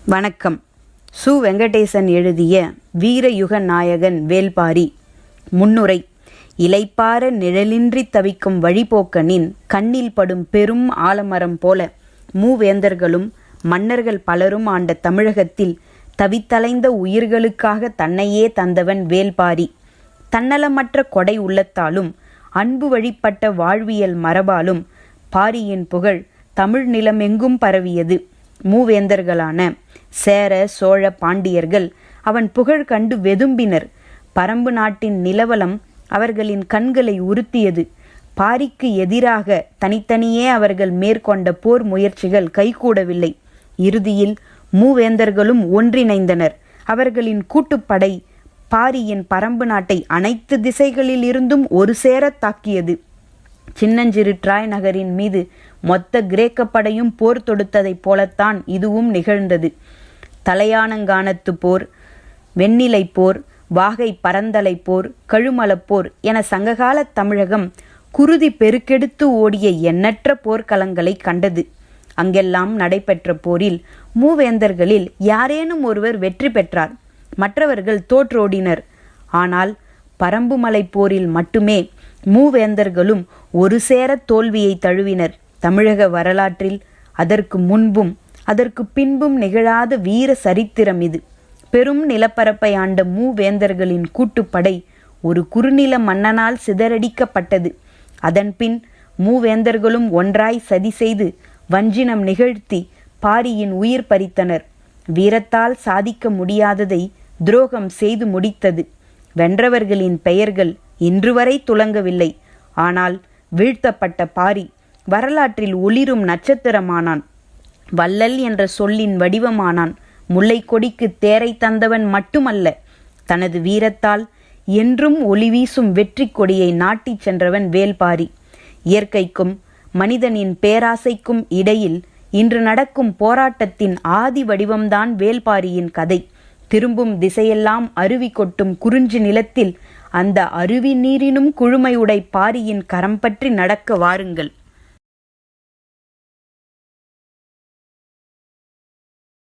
வணக்கம். சு. வெங்கடேசன் எழுதிய வீரயுக நாயகன் வேல்பாரி. முன்னுரை. இலைப்பார நிழலின்றி தவிக்கும் வழிபோக்கனின் கண்ணில் படும் பெரும் ஆலமரம் போல மூவேந்தர்களும் மன்னர்கள் பலரும் ஆண்ட தமிழகத்தில் தவித்தலைந்த உயிர்களுக்காக தன்னையே தந்தவன் வேல்பாரி. தன்னலமற்ற கொடை உள்ளத்தாலும் அன்பு வழிப்பட்ட வாழ்வியல் மரபாலும் பாரியின் புகழ் தமிழ் நிலமெங்கும் பரவியது. மூவேந்தர்களான சேர, சோழ, பாண்டியர்கள் அவன் புகழ் கண்டு வெதும்பினர். பரம்பு நாட்டின் நிலவலம் அவர்களின் கண்களை உறுத்தியது. பாரிக்கு எதிராக தனித்தனியே அவர்கள் மேற்கொண்ட போர் முயற்சிகள் கைகூடவில்லை. இறுதியில் மூவேந்தர்களும் ஒன்றிணைந்தனர். அவர்களின் கூட்டுப்படை பாரியின் பரம்பு நாட்டை அனைத்து திசைகளில் இருந்தும் ஒரு சேரத் தாக்கியது. சின்னஞ்சிறு ட்ராய் நகரின் மீது மொத்த கிரேக்க படையும் போர் தொடுத்ததைப் போலத்தான் இதுவும் நிகழ்ந்தது. தலையானங்கானத்து போர், வெண்ணிலை போர், வாகை பரந்தலை போர், கழுமலப்போர் என சங்ககால தமிழகம் குருதி பெருக்கெடுத்து ஓடிய எண்ணற்ற போர்க்களங்களை கண்டது. அங்கெல்லாம் நடைபெற்ற போரில் மூவேந்தர்களில் யாரேனும் ஒருவர் வெற்றி பெற்றார், மற்றவர்கள் தோற்றோடினர். ஆனால் பரம்புமலை போரில் மட்டுமே மூவேந்தர்களும் ஒரு சேர தோல்வியை தழுவினர். தமிழக வரலாற்றில் அதற்கு முன்பும் அதற்கு பின்பும் நிகழாத வீர சரித்திரம் இது. பெரும் நிலப்பரப்பை ஆண்ட மூவேந்தர்களின் கூட்டுப்படை ஒரு குறுநில மன்னனால் சிதறடிக்கப்பட்டது. அதன்பின் மூவேந்தர்களும் ஒன்றாய் சதி செய்து வஞ்சினம் நிகழ்த்தி பாரியின் உயிர் பறித்தனர். வீரத்தால் சாதிக்க முடியாததை துரோகம் செய்து முடித்தது. வென்றவர்களின் பெயர்கள் இன்று வரை துலங்கவில்லை. ஆனால் வீழ்த்தப்பட்ட பாரி வரலாற்றில் ஒளிரும் நட்சத்திரமானான். வள்ளல் என்ற சொல்லின் வடிவமானான். முல்லை கொடிக்கு தேரை தந்தவன் மட்டுமல்ல, தனது வீரத்தால் என்றும் ஒளி வீசும் வெற்றி கொடியை நாட்டிச் சென்றவன் வேல்பாரி. இயற்கைக்கும் மனிதனின் பேராசைக்கும் இடையில் இன்று நடக்கும் போராட்டத்தின் ஆதி வடிவம்தான் வேல்பாரியின் கதை. திரும்பும் திசையெல்லாம் அருவி கொட்டும் குறிஞ்சி நிலத்தில் அந்த அருவி நீரினும் குழுமையுடை பாரியின் கரம் பற்றி நடக்க வாருங்கள்.